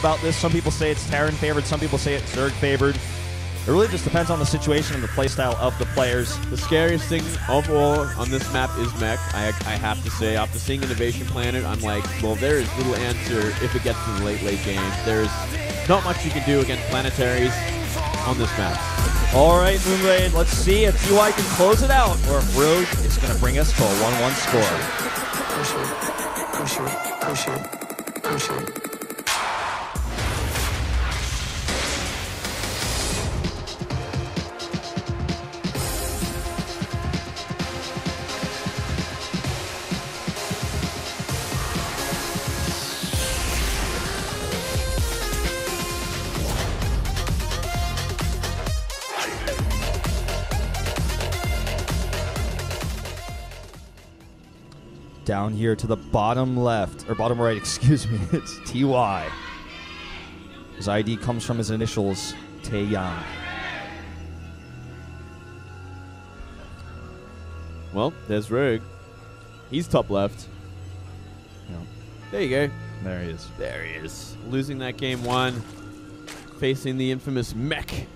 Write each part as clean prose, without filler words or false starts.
about this. Some people say it's Terran favored. Some people say it's Zerg favored. It really just depends on the situation and the playstyle of the players. The scariest thing of all on this map is mech, I have to say. After seeing Innovation Planet, I'm like, well, there is little answer if it gets to the late game. There's not much you can do against planetaries on this map. All right, Moonblade, let's see if TY can close it out, or if Rogue is going to bring us to a 1-1 score. Push it, push it, push it, push it. Down here to the bottom left, or bottom right, excuse me, it's TY. His ID comes from his initials, Taeyang. Well, there's Rogue. He's top left. Yeah. There you go. There he is. There he is. Losing that game 1. Facing the infamous mech.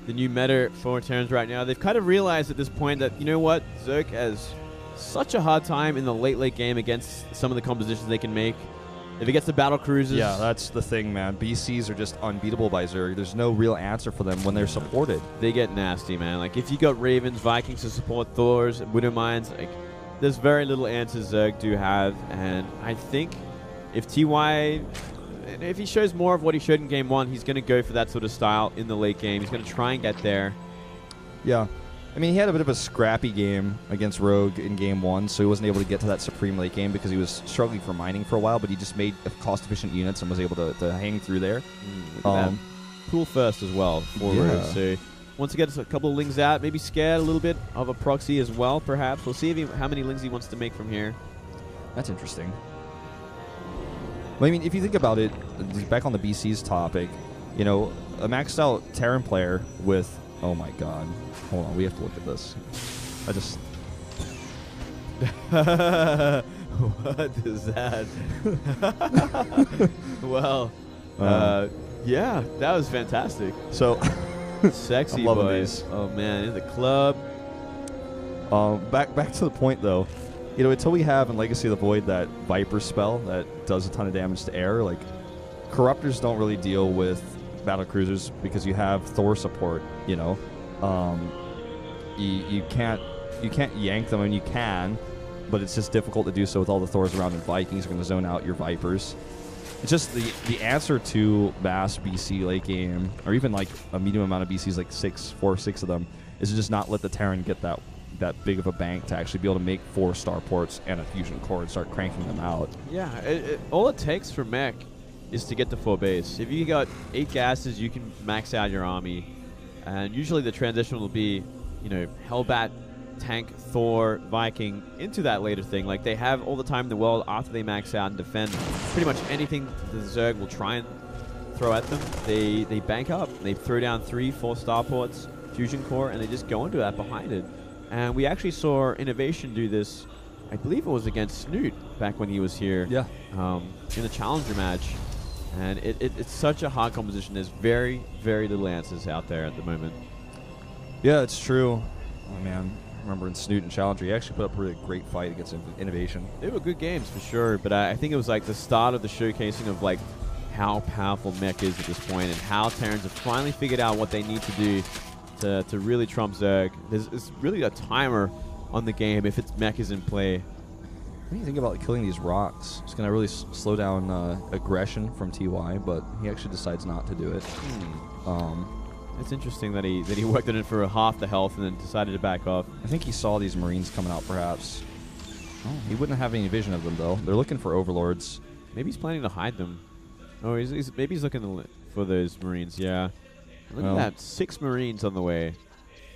The new meta for Terrans right now. They've kind of realized at this point that, you know what, Zerg has such a hard time in the late game against some of the compositions they can make. If it gets to battle cruisers... Yeah, that's the thing, man. BCs are just unbeatable by Zerg. There's no real answer for them when they're supported. They get nasty, man. Like, if you got Ravens, Vikings to support Thors, Widowmines, like, there's very little answers Zerg do have. And I think if TY... if he shows more of what he showed in game 1, he's going to go for that sort of style in the late game. He's going to try and get there. Yeah. I mean, he had a bit of a scrappy game against Rogue in game 1, so he wasn't able to get to that supreme late game because he was struggling for mining for a while, but he just made cost-efficient units and was able to hang through there. Pool first as well for Rogue. So once he gets a couple of lings out, maybe scared a little bit of a proxy as well, perhaps. We'll see if how many lings he wants to make from here. That's interesting. Well, I mean, if you think about it, back on the BC's topic, you know, a maxed out Terran player with... Oh my god. Hold on, we have to look at this. I just... What is that? Well, yeah, that was fantastic. So... Sexy I'm loving boys. these. Oh man, in the club. Back to the point though. You know, until we have in Legacy of the Void that Viper spell that does a ton of damage to air, like, Corruptors don't really deal with battle cruisers because you have Thor support, you know. You can't yank them. I mean, you can, but it's just difficult to do so with all the Thors around, and Vikings are going to zone out your Vipers. It's just the answer to mass BC late game, or even like a medium amount of BCs, like 4 or 6 of them, is to just not let the Terran get that big of a bank to actually be able to make 4 starports and a fusion core and start cranking them out. Yeah, all it takes for mech is to get to 4 base. If you got 8 gases, you can max out your army. And usually the transition will be, you know, Hellbat, Tank, Thor, Viking into that later thing. Like, they have all the time in the world after they max out and defend pretty much anything the Zerg will try and throw at them. They bank up. They throw down 3, 4 starports, fusion core, and they just go into that behind it. And we actually saw Innovation do this, I believe it was against Snoot back when he was here. Yeah. In the Challenger match. And it's such a hard composition. There's very, very little answers out there at the moment. Yeah, it's true. Oh, man. I remember in Snoot and Challenger, he actually put up a really great fight against Innovation. They were good games for sure, but I think it was like the start of the showcasing of like how powerful mech is at this point and how Terrans have finally figured out what they need to do to really trump Zerg. There's really a timer on the game if its mech is in play. What do you think about killing these rocks? It's going to really slow down aggression from TY, but he actually decides not to do it. It's interesting that he worked on it for half the health and then decided to back off. I think he saw these Marines coming out, perhaps. Oh, he wouldn't have any vision of them, though. They're looking for Overlords. Maybe he's planning to hide them. Oh, maybe he's looking for those Marines, yeah. Look at that, 6 Marines on the way.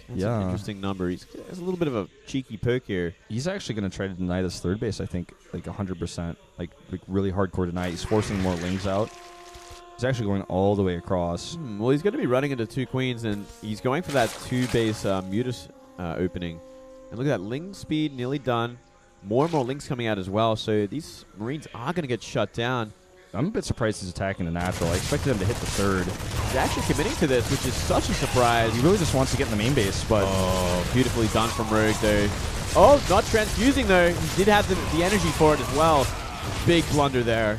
That's an interesting number. He's a little bit of a cheeky poke here. He's actually going to try to deny this 3rd base, I think, like 100%. Like really hardcore deny. He's forcing more Lings out. He's actually going all the way across. Well, he's going to be running into 2 Queens, and he's going for that 2-base Mutus opening. And look at that, Ling speed nearly done. More and more Lings coming out as well, so these Marines are going to get shut down. I'm a bit surprised he's attacking the natural. I expected him to hit the third. He's actually committing to this, which is such a surprise. He really just wants to get in the main base, but... Oh, beautifully done from Rogue, though. Oh, not transfusing, though. He did have the energy for it as well. Big blunder there,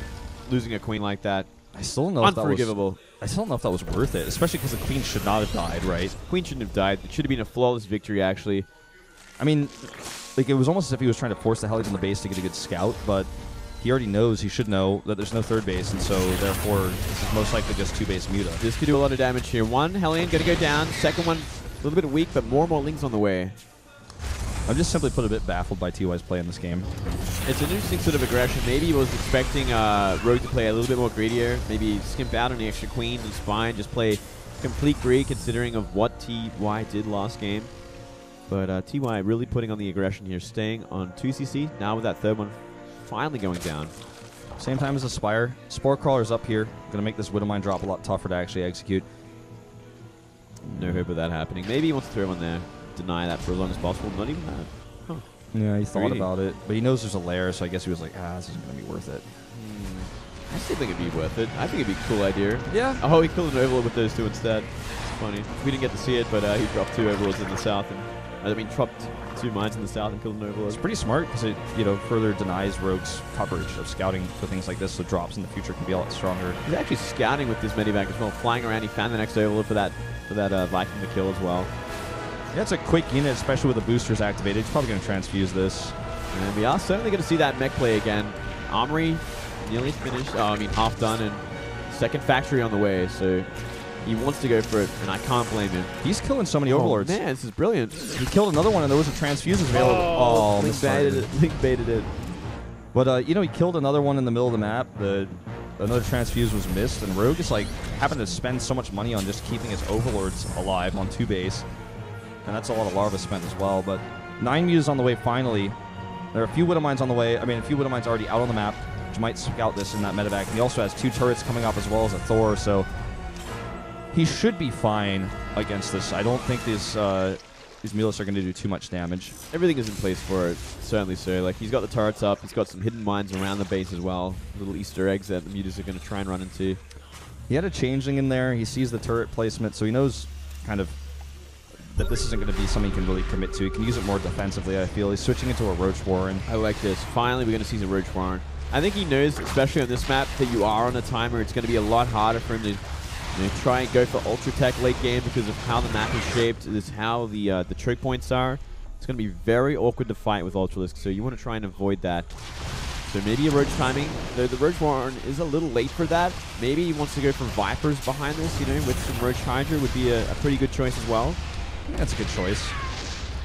losing a queen like that. I still don't know if that was... Unforgivable. I still don't know if that was worth it, especially because the queen should not have died, right? Queen shouldn't have died. It should have been a flawless victory, actually. I mean, like, it was almost as if he was trying to force the Hellies on the base to get a good scout, but he already knows, he should know, that there's no third base, and so, therefore, this is most likely just two-base Muta. This could do a lot of damage here. One Hellion going to go down. Second one, a little bit weak, but more and more Lings on the way. I'm just simply put a bit baffled by TY's play in this game. It's an interesting sort of aggression. Maybe he was expecting Rogue to play a little bit more greedier. Maybe skimp out on the extra queens and spine. Just play complete greed considering of what TY did last game. But TY really putting on the aggression here. Staying on 2CC. Now with that third one finally going down. Same time as the Spire. Spore Crawler's up here. Going to make this Widowmine drop a lot tougher to actually execute. No hope of that happening. Maybe he wants to throw one there. Deny that for as long as possible. Not even that. Huh. Yeah, he thought Greedy. about it, but he knows there's a lair, so I guess he was like, this isn't going to be worth it. I still think it'd be worth it. I think it'd be a cool idea. Yeah. Oh, he killed an Overlord with those two instead. It's funny. We didn't get to see it, but he dropped two Overlords in the south. And I mean, dropped two mines in the south and killed an Overlord. It's pretty smart because it, further denies Rogue's coverage of scouting for things like this, so drops in the future can be a lot stronger. He's actually scouting with this Medivac as well, flying around. He found the next Overlord for that Viking to kill as well. Yeah, it's a quick unit, especially with the boosters activated. He's probably going to transfuse this. And we are certainly going to see that mech play again. Armory nearly finished. Oh, I mean, half done, and second factory on the way. So he wants to go for it, and I can't blame him. He's killing so many Overlords. Man, this is brilliant. He killed another one, and there was a transfuse available. Oh, Link baited it. But, he killed another one in the middle of the map. Another transfuse was missed, and Rogue is, having to spend so much money on just keeping his Overlords alive on 2-base. And that's a lot of larva spent as well. But 9 Mutas on the way finally. There are a few Widowmines on the way. I mean, a few Widowmines already out on the map, which might scout this in that medevac. And he also has 2 turrets coming up as well as a Thor, so he should be fine against this. I don't think these Mutas are going to do too much damage. Everything is in place for it, certainly so. Like, he's got the turrets up. He's got some hidden mines around the base as well. Little Easter eggs that the Mutas are going to try and run into. He had a changeling in there. He sees the turret placement, so he knows kind of that this isn't going to be something he can really commit to. He can use it more defensively, I feel. He's switching into a Roach Warren. I like this. Finally, we're going to see the Roach Warren. I think he knows, especially on this map, that you are on a timer. It's going to be a lot harder for him to try and go for Ultra Tech late game because of how the map is shaped. This is how the choke points are. It's going to be very awkward to fight with Ultralisk, so you want to try and avoid that. So maybe a Roach timing. Though the Roach Warren is a little late for that. Maybe he wants to go for Vipers behind this, with some Roach Hydra would be a pretty good choice as well. Yeah, that's a good choice.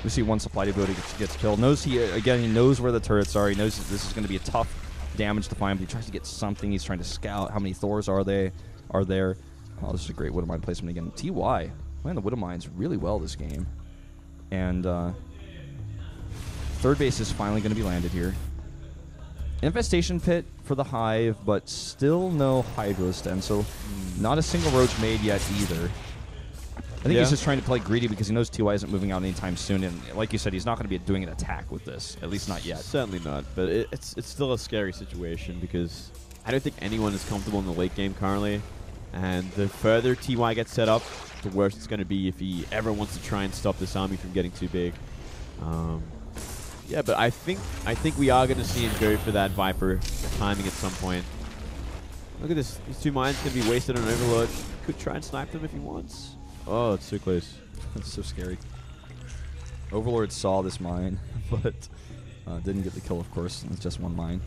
We see one supply depot gets killed. He knows where the turrets are. He knows that this is going to be a tough damage to find, but he tries to get something. He's trying to scout how many Thors are there. Oh, this is a great Widowmine placement again. TY playing the Widowmines really well this game. And third base is finally going to be landed here. Infestation Pit for the Hive, but still no Hydro Stem, so not a single Roach made yet either. I think he's just trying to play greedy because he knows TY isn't moving out anytime soon, and like you said, he's not going to be doing an attack with this, at least not yet. Certainly not, but it's still a scary situation because I don't think anyone is comfortable in the late game currently, and the further TY gets set up, the worse it's going to be if he ever wants to try and stop this army from getting too big. Yeah, but I think we are going to see him go for that Viper timing at some point. Look at this. These 2 mines going to be wasted on Overlord. Could try and snipe them if he wants. Oh, it's so close. That's so scary. Overlord saw this mine, but didn't get the kill, of course. It's just 1 mine.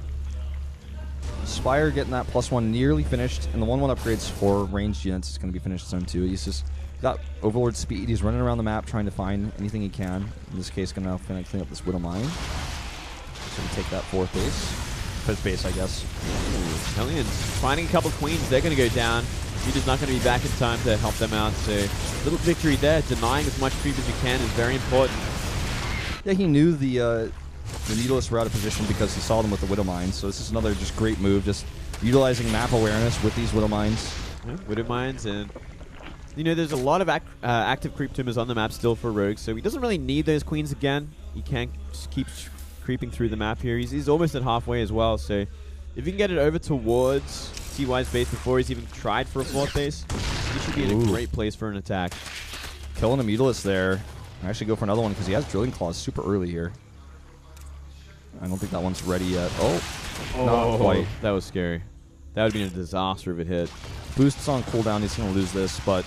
Spire getting that +1 nearly finished, and the 1/1 upgrades for ranged units is going to be finished soon too. He's just got Overlord speed. He's running around the map trying to find anything he can. In this case, going to clean up this Widow mine. So we take that 4th base. 5th base, I guess. Hellions finding a couple of queens. They're going to go down. Muta's not going to be back in time to help them out, so little victory there. Denying as much creep as you can is very important. Yeah, he knew the Needless were out of position because he saw them with the Widow Mines, so this is another just great move, just utilizing map awareness with these Widow Mines. Yeah, Widow Mines, and there's a lot of active creep tumors on the map still for Rogue, so he doesn't really need those queens again. He can just keep creeping through the map here. He's almost at halfway as well, so if you can get it over towards TY's base before he's even tried for a fourth base. He should be in a great place for an attack. Killing a Mutalisk there. I actually go for another one because he has Drilling Claws super early here. I don't think that one's ready yet. Oh, not quite. That was scary. That would have been a disaster if it hit. Boosts on cooldown. He's going to lose this, but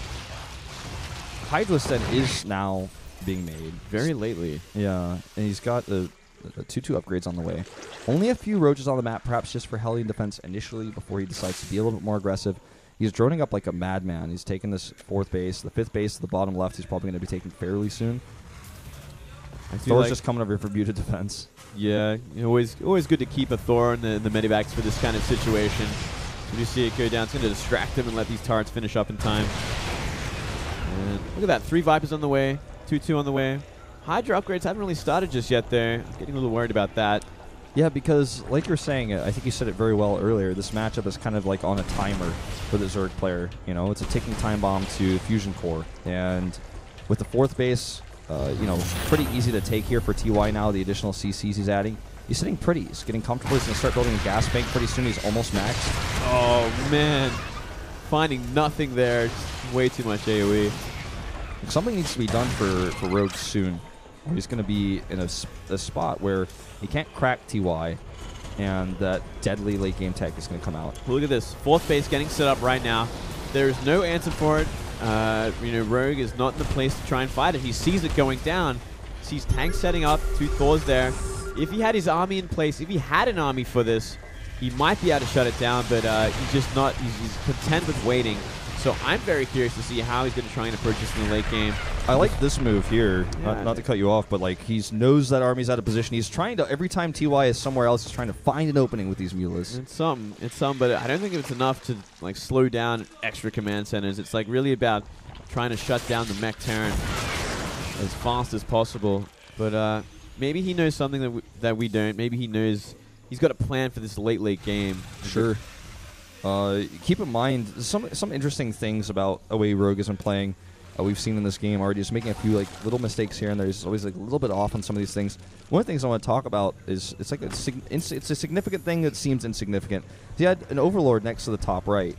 Hydra's then is now being made. Very lately. Yeah, and he's got the 2-2 upgrades on the way. Only a few roaches on the map, perhaps just for Hellion defense initially before he decides to be a little bit more aggressive. He's droning up like a madman. He's taking this fourth base. The fifth base to the bottom left he's probably going to be taking fairly soon. Thor's just coming over for muted defense. Yeah, always good to keep a Thor in the medivacks for this kind of situation. If you see it go down, it's going to distract him and let these turrets finish up in time. And look at that, 3 Vipers on the way, 2-2 on the way. Hydra upgrades haven't really started just yet there. I'm getting a little worried about that. Yeah, because like you're saying, I think you said it very well earlier, this matchup is kind of like on a timer for the Zerg player. You know, it's a ticking time bomb to Fusion Core. And with the fourth base, pretty easy to take here for TY now, the additional CCs he's adding. He's sitting pretty. He's getting comfortable. He's going to start building a gas bank pretty soon. He's almost maxed. Oh, man. Finding nothing there. Just way too much AoE. Something needs to be done for Rogue soon. He's going to be in a spot where he can't crack TY, and that deadly late game tech is going to come out. Look at this. Fourth base getting set up right now. There's no answer for it. Rogue is not in the place to try and fight it. He sees it going down. Sees tanks setting up. 2 Thors there. If he had his army in place, if he had an army for this, he might be able to shut it down, but he's just not. He's content with waiting. So I'm very curious to see how he's going to try and approach this in the late game. I like this move here. Yeah. Not to cut you off, but like he knows that army's out of position. He's trying to, every time TY is somewhere else, he's trying to find an opening with these Mulas. It's some, but I don't think it's enough to like slow down extra command centers. It's like really about trying to shut down the mech Terran as fast as possible. But maybe he knows something that we don't. Maybe he knows he's got a plan for this late game. Sure. Keep in mind some interesting things about the way Rogue has been playing. We've seen in this game already, just making a few like little mistakes here and there. He's always like a little bit off on some of these things. One of the things I want to talk about is it's a significant thing that seems insignificant. He had an Overlord next to the top right,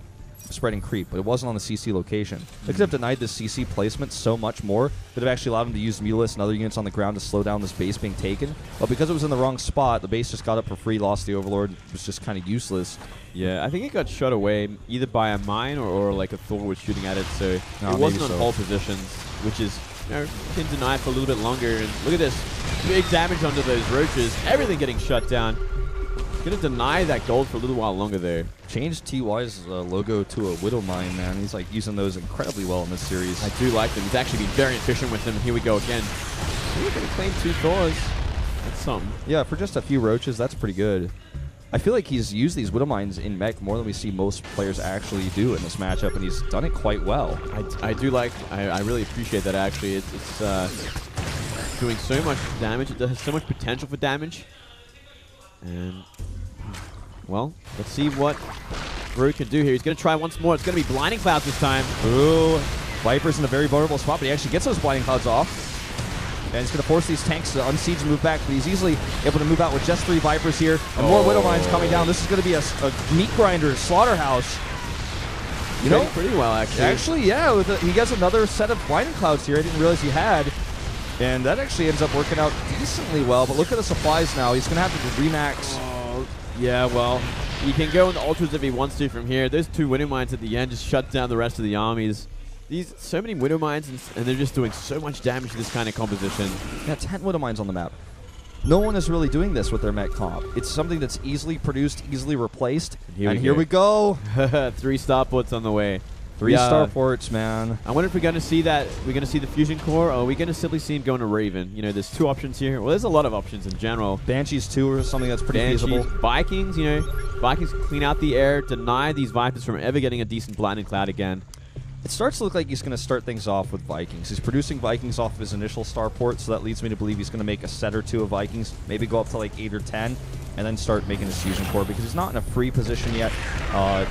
spreading creep, but it wasn't on the CC location. They could have denied this CC placement so much more. Could have actually allowed him to use Mutalisk and other units on the ground to slow down this base being taken. But because it was in the wrong spot, the base just got up for free, lost the Overlord. It was just kind of useless. Yeah, I think it got shot away either by a mine or like a Thor was shooting at it, so it wasn't on all positions, which is, can deny it for a little bit longer. And look at this, big damage onto those roaches, everything getting shut down. Gonna deny that gold for a little while longer there. Changed TY's logo to a Widow Mine, man. He's like using those incredibly well in this series. I do like them. He's actually been very efficient with them. Here we go again. We're gonna claim 2 Thors. That's something. Yeah, for just a few roaches, that's pretty good. I feel like he's used these Widow Mines in mech more than we see most players actually do in this matchup, and he's done it quite well. I do like, I really appreciate that actually. It's doing so much damage. It has so much potential for damage. And, well, let's see what Rogue can do here. He's going to try once more. It's going to be Blinding Clouds this time. Ooh, Viper's in a very vulnerable spot, but he actually gets those Blinding Clouds off. And he's going to force these tanks to unsiege and move back, but he's easily able to move out with just 3 Vipers here. And more Widow Mines coming down. This is going to be a meat grinder, slaughterhouse. You know, pretty well, actually. Actually, yeah, he gets another set of Blinding Clouds here. I didn't realize he had. And that actually ends up working out decently well. But look at the supplies now. He's going to have to remax. Oh, yeah, well, he can go into Ultras if he wants to from here. Those 2 Widow Mines at the end just shut down the rest of the armies. So many Widow Mines, and they're just doing so much damage to this kind of composition. Yeah, 10 Widow Mines on the map. No one is really doing this with their mech comp. It's something that's easily produced, easily replaced. And here we go. 3 starports on the way. 3 starports, man. I wonder if we're going to see that. We're going to see the Fusion Core, or are we going to simply see him going to Raven? You know, there's 2 options here. Well, there's a lot of options in general. Banshees 2 or something that's pretty feasible. Vikings, Vikings clean out the air, deny these Vipers from ever getting a decent Blinding Cloud again. It starts to look like he's going to start things off with Vikings. He's producing Vikings off of his initial starport, so that leads me to believe he's going to make a set or 2 of Vikings, maybe go up to like 8 or 10, and then start making his Fusion Core, because he's not in a free position yet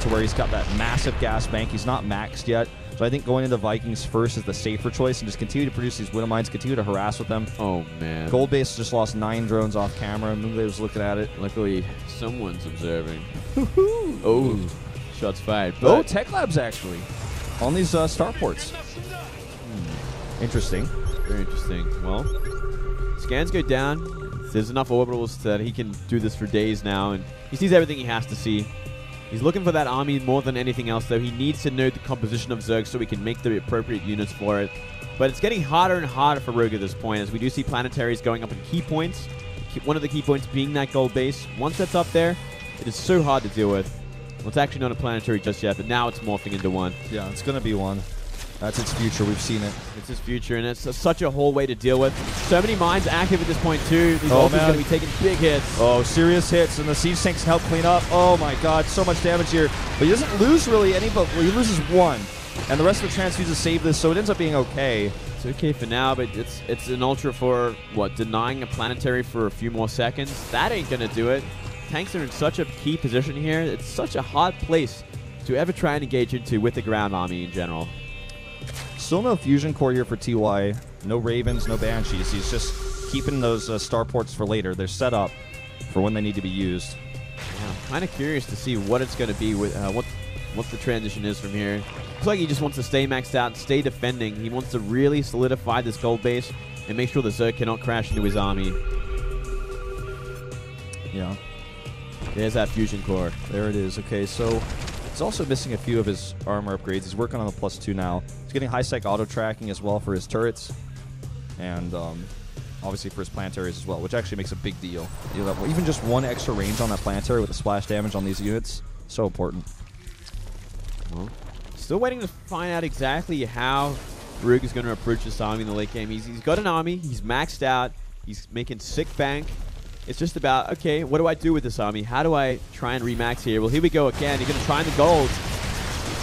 to where he's got that massive gas bank. He's not maxed yet. So I think going into Vikings first is the safer choice, and just continue to produce these Widow Mines, continue to harass with them. Oh, man. Gold Base just lost 9 drones off camera. Nobody was looking at it. Luckily, someone's observing. Oh, Shots fired. Oh, But Tech Labs actually on these starports. Interesting. very interesting. Well, scans go down. There's enough orbitals that he can do this for days now, and he sees everything he has to see. He's looking for that army more than anything else, though. He needs to know the composition of Zerg so he can make the appropriate units for it. But it's getting harder and harder for Rogue at this point, as we do see planetaries going up in key points. One of the key points being that gold base. Once that's up there, it is so hard to deal with. Well, it's actually not a planetary just yet, but now it's morphing into one. Yeah, it's going to be one. That's its future. We've seen it. It's his future, and it's such a whole way to deal with. So many mines active at this point, too. These Oh, ultis man. are going to be taking big hits. Oh, serious hits, and the siege tanks help clean up. Oh my god, so much damage here. But he doesn't lose really any, but he loses one. And the rest of the transfuses save this, so it ends up being okay. It's okay for now, but it's an ultra for, what, denying a planetary for a few more seconds? That ain't going to do it. Tanks are in such a key position here. It's such a hard place to ever try and engage into with the ground army in general. Still no fusion core here for TY. No Ravens, no Banshees. He's just keeping those starports for later. They're set up for when they need to be used. Yeah, I'm kind of curious to see what it's going to be with what the transition is from here. Looks like he just wants to stay maxed out, stay defending. He wants to really solidify this gold base and make sure the Zerg cannot crash into his army. Yeah. There's that fusion core. There it is. Okay, so he's also missing a few of his armor upgrades. He's working on the +2 now. He's getting high-sec auto-tracking as well for his turrets. And obviously for his planetaries as well, which actually makes a big deal. You know, even just one extra range on that planetary with the splash damage on these units, so important. Well, still waiting to find out exactly how Rogue is going to approach this army in the late game. He's got an army. He's maxed out. He's making sick bank. It's just about, okay, what do I do with this army? How do I try and remax here? Well, here we go again. You're going to try the gold.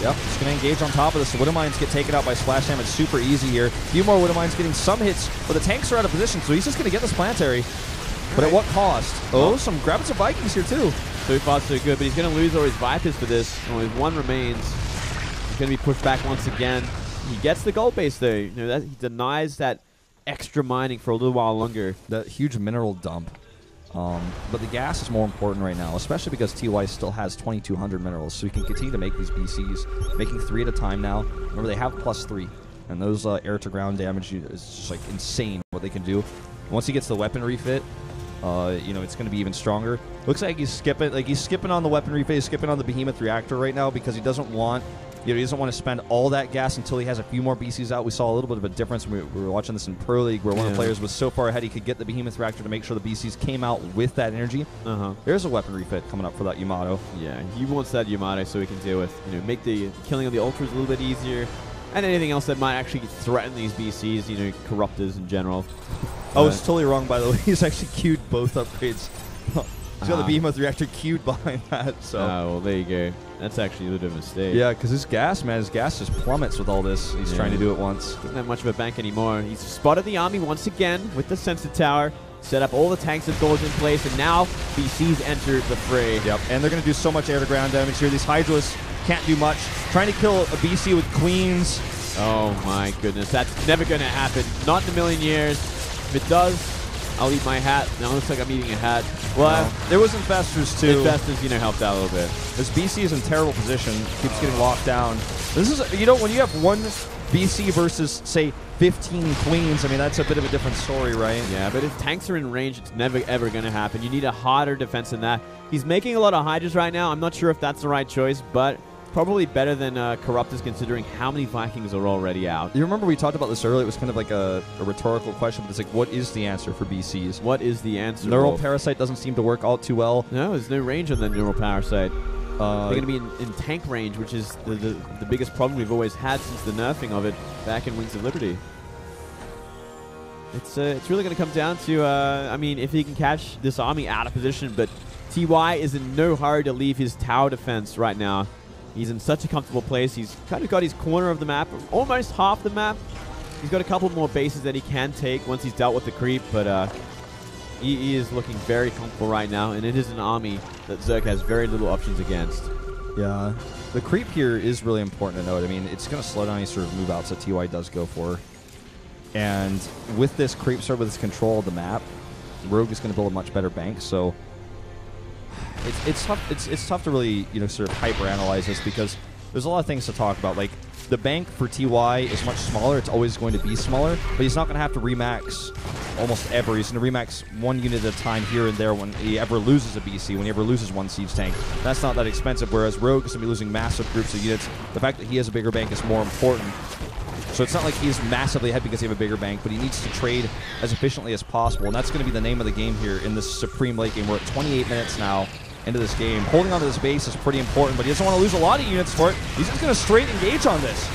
Yep, just going to engage on top of this. The Widow Mines get taken out by splash damage super easy here. A few more Widow Mines getting some hits, but the tanks are out of position, so he's just going to get this planetary. But at what cost? Oh, grabbing some Vikings here too. So far, so good, but he's going to lose all his Vipers for this. Only one remains. He's going to be pushed back once again. He gets the gold base, though. You know, he denies that extra mining for a little while longer. That huge mineral dump. But the gas is more important right now, especially because TY still has 2,200 minerals, so he can continue to make these BCs, making 3 at a time now. Remember, they have +3, and those air-to-ground damage is just like insane what they can do. Once he gets the weapon refit, you know, it's going to be even stronger. Looks like he's skipping on the weapon refit, he's skipping on the Behemoth reactor right now because he doesn't want. You know, he doesn't want to spend all that gas until he has a few more BCs out. We saw a little bit of a difference when we were watching this in Pro League where one of the players was so far ahead he could get the Behemoth reactor to make sure the BCs came out with that energy. There's a weapon refit coming up for that Yamato. Yeah, he wants that Yamato so he can deal with, you know, make the killing of the Ultras a little bit easier and anything else that might actually threaten these BCs, you know, corruptors in general. I was totally wrong, by the way. He's actually queued both upgrades. He's got the Behemoth reactor queued behind that. So. Oh, well, there you go. That's actually a little bit of a mistake. Yeah, because his gas just plummets with all this. He's trying to do it once. Doesn't have much of a bank anymore. He's spotted the army once again with the sensor tower, set up all the tanks and goals in place, and now BCs enter the fray. Yep, and they're going to do so much air-to-ground damage here. These Hydralisks can't do much. Trying to kill a BC with Queens. Oh my goodness, that's never going to happen. Not in a million years. If it does, I'll eat my hat. Now it looks like I'm eating a hat. Well, there was Infestors too. Infestors, you know, helped out a little bit. This BC is in terrible position. Keeps getting locked down. This is, you know, when you have one BC versus, say, 15 Queens, I mean, that's a bit of a different story, right? Yeah, but if tanks are in range, it's never, ever going to happen. You need a harder defense than that. He's making a lot of Hydras right now. I'm not sure if that's the right choice, but probably better than Corruptors considering how many Vikings are already out. You remember we talked about this earlier? It was kind of like a rhetorical question, but it's like, what is the answer for BCs? What is the answer? Neural Parasite doesn't seem to work all too well. No, there's no range on the Neural Parasite. They're going to be in tank range, which is the biggest problem we've always had since the nerfing of it back in Wings of Liberty. It's really going to come down to, I mean, if he can catch this army out of position, but TY is in no hurry to leave his tower defense right now. He's in such a comfortable place. He's kind of got his corner of the map, almost half the map. He's got a couple more bases that he can take once he's dealt with the creep, but he is looking very comfortable right now, and it is an army that Zerg has very little options against. Yeah. The creep here is really important to note. I mean, it's going to slow down any sort of move-outs that TY does go for. And with this creep start, with his control of the map, Rogue is going to build a much better bank, so it's tough. It's tough to really sort of hyper analyze this because there's a lot of things to talk about. Like the bank for TY is much smaller. It's always going to be smaller, but he's not going to have to remax almost ever. He's going to remax one unit at a time here and there when he ever loses a BC, when he ever loses one siege tank. That's not that expensive, whereas Rogue is going to be losing massive groups of units. The fact that he has a bigger bank is more important. So it's not like he's massively ahead because he has a bigger bank, but he needs to trade as efficiently as possible, and that's going to be the name of the game here in this Supreme late game. We're at 28 minutes now into this game. Holding onto this base is pretty important, but he doesn't want to lose a lot of units for it. He's just going to straight engage on this.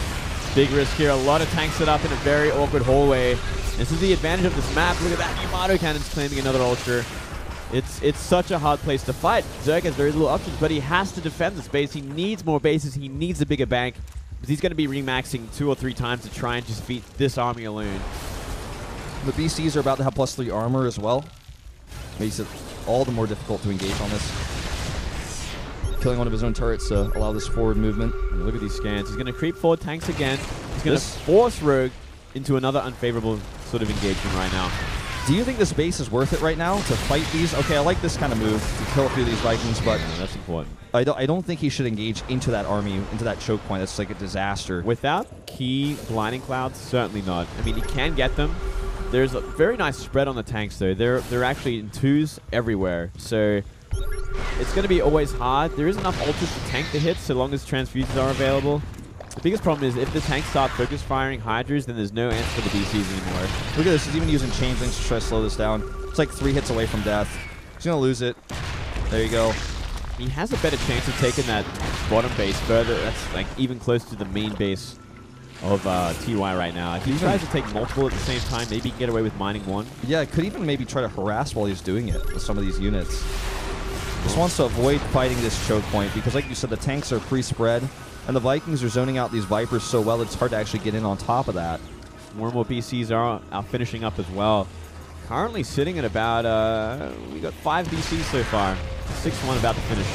Big risk here. A lot of tanks set up in a very awkward hallway. This is the advantage of this map. Look at that. Yamato Cannon's claiming another ultra. It's such a hard place to fight. Zerg has very little options, but he has to defend this base. He needs more bases. He needs a bigger bank. Because he's going to be remaxing 2 or 3 times to try and just defeat this army alone. The BCs are about to have +3 armor as well. Makes it all the more difficult to engage on this. Killing one of his own turrets to allow this forward movement. And look at these scans. He's going to creep forward tanks again. He's going to force Rogue into another unfavorable sort of engagement right now. Do you think this base is worth it right now to fight these? Okay, I like this kind of move to kill a few of these Vikings, but yeah, that's important. I don't think he should engage into that army, into that choke point. That's like a disaster. Without key blinding clouds, certainly not. I mean, he can get them. There's a very nice spread on the tanks, though. They're actually in 2s everywhere, so it's going to be always hard. There is enough ultras to tank the hits so long as transfusions are available. The biggest problem is if the tanks start focus firing Hydras, then there's no answer for the BCs anymore. Look at this. He's even using changelings to try to slow this down. It's like 3 hits away from death. He's going to lose it. There you go. He has a better chance of taking that bottom base further. That's like even close to the main base of TY right now. If he tries to take multiple at the same time, maybe he can get away with mining 1. Yeah, could even maybe try to harass while he's doing it with some of these units. Just wants to avoid fighting this choke point because, like you said, the tanks are pre-spread, and the Vikings are zoning out these Vipers so well that it's hard to actually get in on top of that. More and more BCs are out finishing up as well. Currently sitting at about, we got 5 BCs so far. 6-1 about to finish.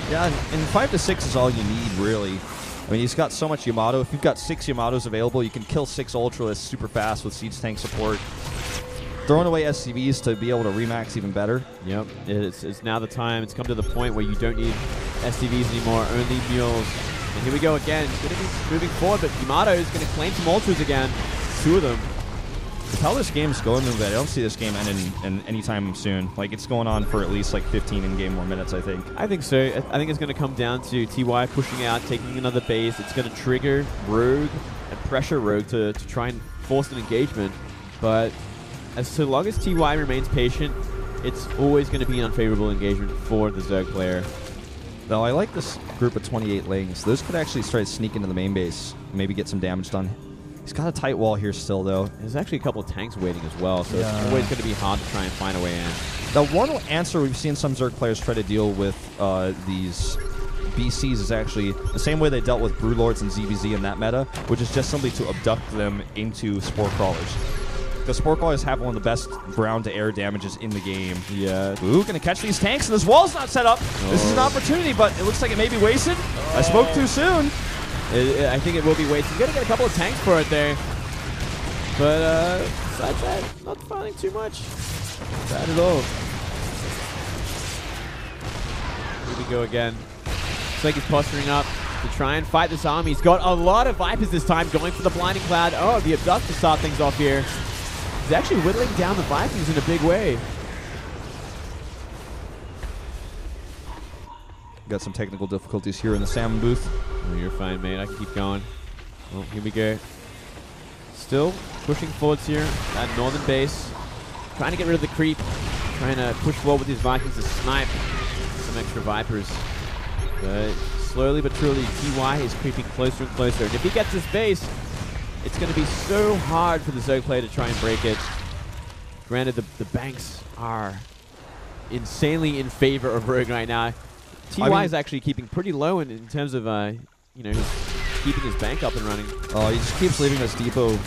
Yeah, and 5 to 6 is all you need, really. I mean, he's got so much Yamato. If you've got 6 Yamatos available, you can kill 6 Ultralists super fast with Siege Tank support. Throwing away SCVs to be able to remax even better. Yep, it's now the time. It's come to the point where you don't need SCVs anymore, only mules. And here we go again. He's going to be moving forward, but Yamato is going to claim some ultras again. 2 of them. With how this game's going, I don't see this game ending anytime soon. Like, it's going on for at least like 15 in-game more minutes, I think. I think so. I think it's going to come down to TY pushing out, taking another base. It's going to trigger Rogue and pressure Rogue to try and force an engagement. But as so long as TY remains patient, it's always going to be an unfavorable engagement for the Zerg player. Though I like this group of 28 lings. Those could actually try to sneak into the main base, maybe get some damage done. He's got a tight wall here still, though. There's actually a couple of tanks waiting as well, so it's always going to be hard to try and find a way in. The one answer we've seen some Zerg players try to deal with these BCs is actually the same way they dealt with Brewlords and ZVZ in that meta, which is just simply to abduct them into Spore Crawlers. Because Spore Crawlers have one of the best ground-to-air damages in the game. Yeah. Ooh, gonna catch these tanks, and this wall's not set up. Oh. This is an opportunity, but it looks like it may be wasted. Oh. I spoke too soon. I think it will be wasted. You're going to get a couple of tanks for it there. But besides that, not finding too much. Bad at all. Here we go again. Looks like he's posturing up to try and fight this army. He's got a lot of Vipers this time going for the Blinding Cloud. Oh, the Abduct to start things off here. He's actually whittling down the Vikings in a big way. Got some technical difficulties here in the salmon booth. Oh, you're fine, mate. I can keep going. Well, here we go. Still pushing forwards here at northern base. Trying to get rid of the creep. Trying to push forward with these Vikings to snipe some extra Vipers. But slowly but surely, TY is creeping closer and closer. And if he gets this base, it's going to be so hard for the Zerg player to try and break it. Granted, the banks are insanely in favor of Rogue right now. TY is actually keeping pretty low in terms of, you know, keeping his bank up and running. Oh, he just keeps leaving this depot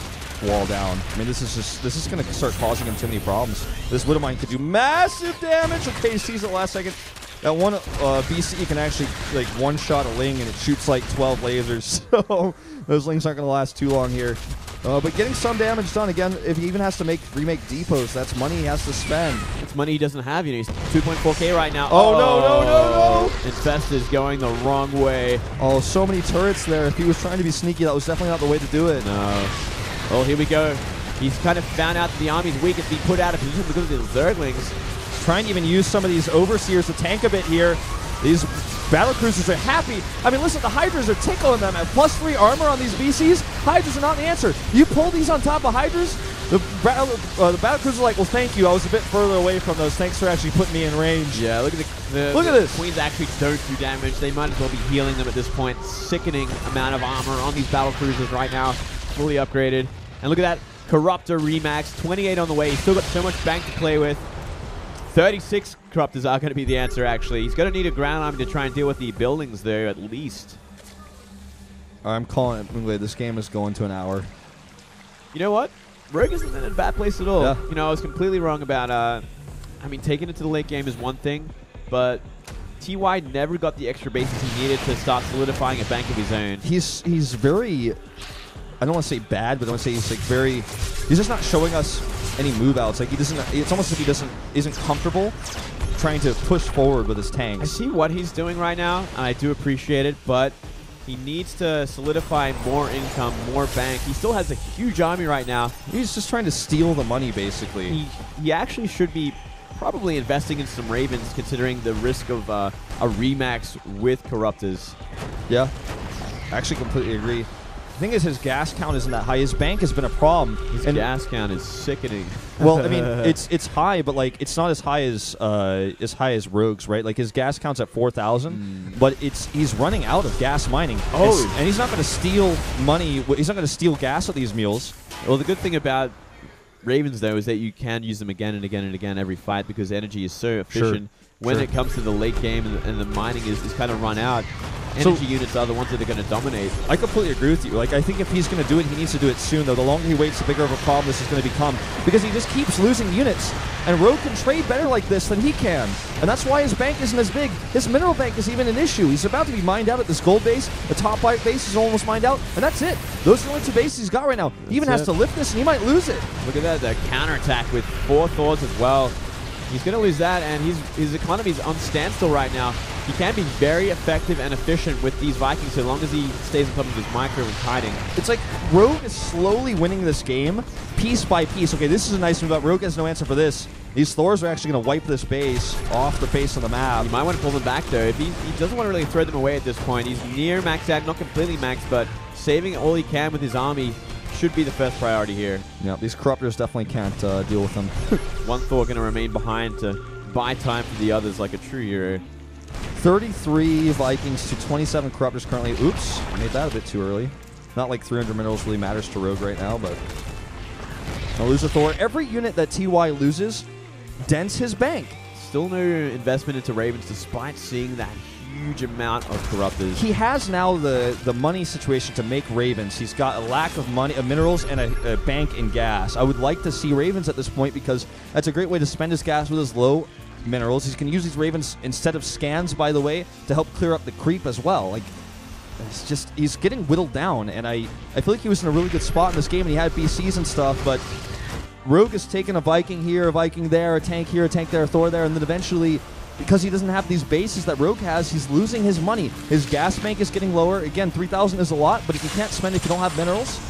wall down. I mean, this is going to start causing him too many problems. This Widowmine could do massive damage. Okay, he sees it last second. That one BC can actually like one-shot a Ling, and it shoots like 12 lasers. So those Lings aren't going to last too long here. But getting some damage done, again, if he even has to remake depots, that's money he has to spend. It's money he doesn't have. You know, he's 2.4K right now. Oh, no. Infest is going the wrong way. Oh, so many turrets there. If he was trying to be sneaky, that was definitely not the way to do it. No. Oh, here we go. He's kind of found out that the army's weak. It's being put out of position because of the Zerglings. He's trying to even use some of these Overseers to tank a bit here. These battle cruisers are happy. I mean, listen, the Hydras are tickling them. At +3 armor on these BCs, Hydras are not the answer. You pull these on top of Hydras, the battle cruisers are like, well, thank you. I was a bit further away from those. Thanks for actually putting me in range. Yeah, look at look at this. Queens actually don't do damage. They might as well be healing them at this point. Sickening amount of armor on these battle cruisers right now. Fully upgraded. And look at that. Corruptor Remax. 28 on the way. He's still got so much bank to play with. 36 Corruptors are going to be the answer, actually. He's going to need a ground army to try and deal with the buildings there, at least. I'm calling it. This game is going to an hour. You know what? Rogue isn't in a bad place at all. Yeah. You know, I was completely wrong about, I mean, taking it to the late game is one thing, but TY never got the extra bases he needed to start solidifying a bank of his own. He's very, I don't want to say bad, but I want to say he's like very, he's just not showing us any move outs. Like he doesn't, it's almost like he isn't comfortable trying to push forward with his tanks. I see what he's doing right now, and I do appreciate it, but he needs to solidify more income, more bank. He still has a huge army right now. He's just trying to steal the money, basically. He actually should be probably investing in some Ravens, considering the risk of a Remax with Corruptors. Yeah, I actually completely agree. The thing is, his gas count isn't that high. His bank has been a problem. His gas count is sickening. Well, I mean, it's high, but like it's not as high as Rogue's, right? Like his gas count's at 4,000, but he's running out of gas mining. Oh, and he's not going to steal money. He's not going to steal gas at these meals. Well, the good thing about Ravens though is that you can use them again and again and again every fight because energy is so efficient. When it comes to the late game and the mining is kind of run out, energy units are the ones that are going to dominate. I completely agree with you. Like, I think if he's going to do it, he needs to do it soon, though. The longer he waits, the bigger of a problem this is going to become. Because he just keeps losing units. And Rogue can trade better like this than he can. And that's why his bank isn't as big. His mineral bank is even an issue. He's about to be mined out at this gold base. The top base is almost mined out. And that's it. Those are the only two bases he's got right now. He even has to lift this, and he might lose it. Look at that, the counterattack with 4 Thors as well. He's going to lose that, and his economy is on standstill right now. He can be very effective and efficient with these Vikings so long as he stays on top of his micro and kiting. It's like Rogue is slowly winning this game piece by piece. Okay, this is a nice move, but Rogue has no answer for this. These Thors are actually going to wipe this base off the face of the map. You might want to pull them back, though. If he doesn't want to really throw them away at this point. He's near maxed out, not completely maxed, but saving all he can with his army should be the first priority here. Yeah, these Corruptors definitely can't deal with them. One Thor going to remain behind to buy time for the others like a true hero. 33 Vikings to 27 Corruptors currently. Oops, I made that a bit too early. Not like 300 minerals really matters to Rogue right now, but I'll lose a Thor. Every unit that TY loses dents his bank. Still no investment into Ravens despite seeing that huge amount of Corruptors. He has now the money situation to make Ravens. He's got a lack of money, of minerals, and a bank in gas. I would like to see Ravens at this point because that's a great way to spend his gas with his low minerals. He's going to use these Ravens instead of scans, by the way, to help clear up the creep as well. Like, it's just, he's getting whittled down, and I feel like he was in a really good spot in this game, and he had BCs and stuff, but Rogue is taking a Viking here, a Viking there, a tank here, a tank there, a Thor there, and then eventually, because he doesn't have these bases that Rogue has, he's losing his money. His gas bank is getting lower. Again, 3,000 is a lot, but if you can't spend it if you don't have minerals.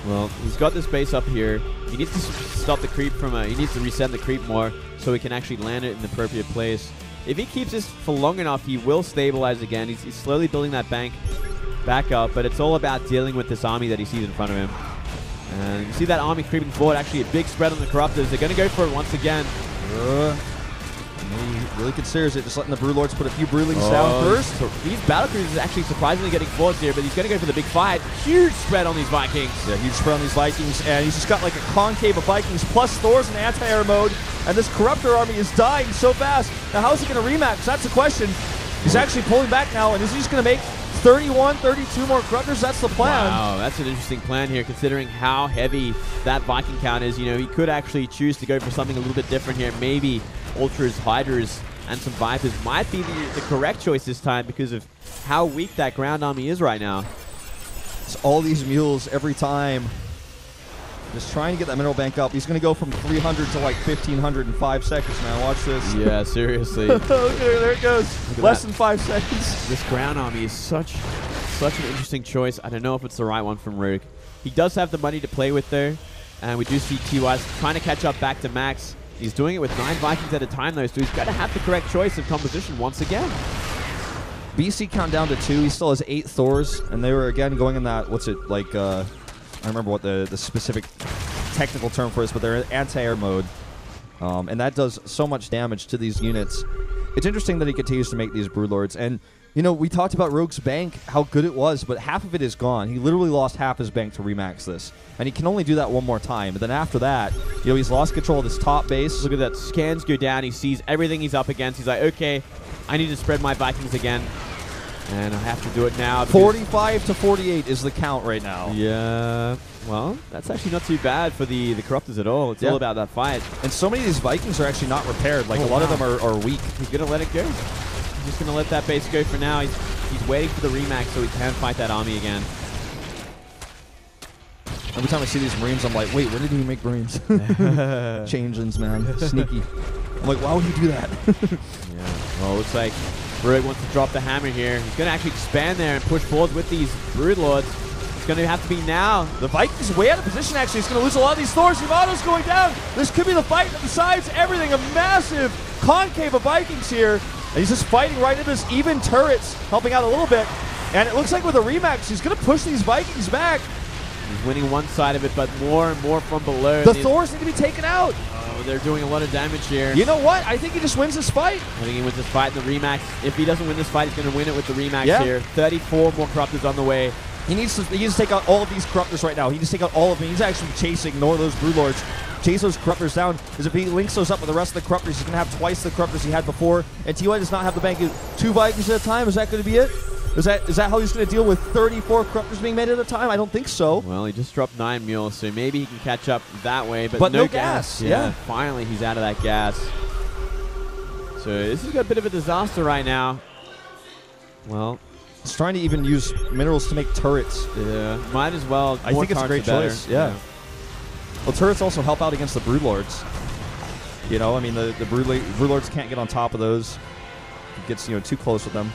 Well, he's got this base up here. He needs to stop the creep from he needs to reset the creep more so he can actually land it in the appropriate place. If he keeps this for long enough, he will stabilize again. He's slowly building that bank back up, but it's all about dealing with this army that he sees in front of him. And you see that army creeping forward, actually a big spread on the Corruptors. They're going to go for it once again. He really considers it, just letting the Brewlords put a few Brewlings down first. These Battlecruisers actually surprisingly getting forwards here, but he's going to go for the big fight. Huge spread on these Vikings. Yeah, huge spread on these Vikings, and he's just got like a concave of Vikings plus Thors in anti-air mode, and this Corruptor army is dying so fast. Now, how is he going to remax? That's the question. He's actually pulling back now, and is he just going to make 31, 32 more Corruptors? That's the plan. Wow, that's an interesting plan here, considering how heavy that Viking count is. You know, he could actually choose to go for something a little bit different here. Maybe Ultras, Hydras, and some Vipers might be the correct choice this time because of how weak that ground army is right now. It's all these mules every time. Just trying to get that mineral bank up. He's going to go from 300 to like 1,500 in 5 seconds, man. Watch this. Yeah, seriously. Okay, there it goes. Less than 5 seconds. This ground army is such an interesting choice. I don't know if it's the right one from Rogue. He does have the money to play with, though. And we do see TY trying to catch up back to Max. He's doing it with 9 Vikings at a time, though, so he's got to have the correct choice of composition once again. BC count down to 2. He still has 8 Thors, and they were, again, going in that, what's it, like, I don't remember what the specific technical term for this, but they're in anti-air mode. And that does so much damage to these units. It's interesting that he continues to make these Broodlords, and you know, we talked about Rogue's bank, how good it was, but half of it is gone. He literally lost half his bank to remax this. And he can only do that one more time. But then after that, you know, he's lost control of his top base. Look at that. Scans go down. He sees everything he's up against. He's like, okay, I need to spread my Vikings again. And I have to do it now. 45 to 48 is the count right now. Yeah. Well, that's actually not too bad for the Corruptors at all. It's all about that fight. And so many of these Vikings are actually not repaired. Like, a lot of them are weak. He's going to let it go. He's just going to let that base go for now. He's waiting for the remax so he can fight that army again. Every time I see these Marines, I'm like, wait, where did he make Marines? Changelings, man. Sneaky. I'm like, why would he do that? Yeah. Well, it looks like Rogue wants to drop the hammer here. He's going to actually expand there and push forward with these Broodlords. It's going to have to be now. The Vikings way out of position, actually. He's going to lose a lot of these Thors. Yamato's going down. This could be the fight that decides everything. A massive concave of Vikings here. And he's just fighting right into this even turrets, helping out a little bit. And it looks like with a remax, he's going to push these Vikings back. He's winning one side of it, but more and more from below. The Thors need to be taken out. Oh, they're doing a lot of damage here. You know what? I think he just wins this fight. I think he wins this fight in the remax. If he doesn't win this fight, he's going to win it with the remax here. 34 more Corruptors on the way. He needs to take out all of these Corruptors right now. He needs to take out all of them. He's actually chasing all those Broodlords. Chase those Corruptors down, because if he links those up with the rest of the Corruptors, he's going to have twice the Corruptors he had before. And TY does not have the bank of 2 Vikings at a time. Is that going to be it? Is that how he's going to deal with 34 Corruptors being made at a time? I don't think so. Well, he just dropped 9 mules, so maybe he can catch up that way. But no gas. Yeah. Finally, he's out of that gas. So this is a bit of a disaster right now. Well, he's trying to even use minerals to make turrets. Yeah, might as well. I think it's a great choice. Yeah. Well, turrets also help out against the Broodlords. You know, I mean, the Broodlords can't get on top of those. It gets, you know, too close with them.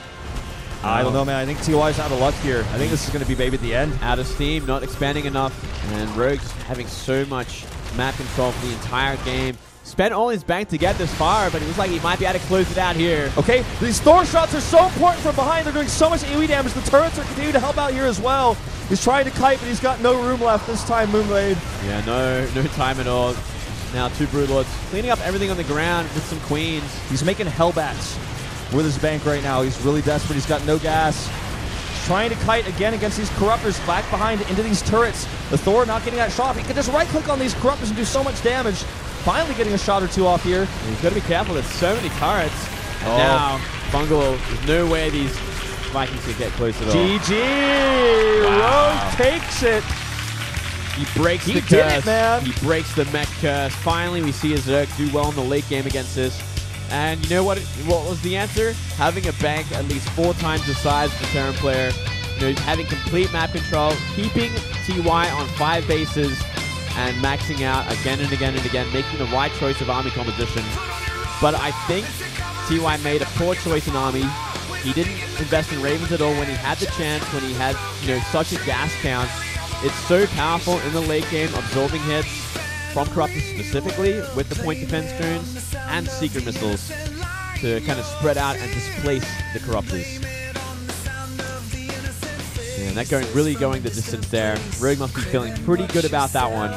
I don't know, man. I think TY's out of luck here. I think this is going to be maybe at the end. Out of steam, not expanding enough. And Rogue's having so much map control for the entire game. Spent all his bank to get this far, but it looks like he might be able to close it out here. Okay, these Thor shots are so important from behind. They're doing so much AoE damage. The turrets are continuing to help out here as well. He's trying to kite, but he's got no room left this time, Moonblade. Yeah, no time at all. Now 2 Broodlords cleaning up everything on the ground with some queens. He's making Hellbats with his bank right now. He's really desperate. He's got no gas. He's trying to kite again against these Corruptors back behind into these turrets. The Thor not getting that shot. He can just right-click on these Corruptors and do so much damage. Finally getting a shot or 2 off here. He's got to be careful. There's so many turrets. And now, Bungle, there's no way these Vikings can get close at all. GG! Wow. Rogue takes it. He breaks the curse. Did it, man. He breaks the mech curse. Finally, we see Zerg do well in the late game against this. And you know what was the answer? Having a bank at least 4 times the size of the Terran player. You know, having complete map control, keeping TY on 5 bases, and maxing out again and again and again, making the right choice of army composition. But I think TY made a poor choice in army. He didn't invest in Ravens at all when he had the chance, when he had, you know, such a gas count. It's so powerful in the late game, absorbing hits from Corruptors specifically with the point defense drones and secret missiles to kind of spread out and displace the Corruptors. Yeah, and that really going the distance there. Rogue must be feeling pretty good about that one.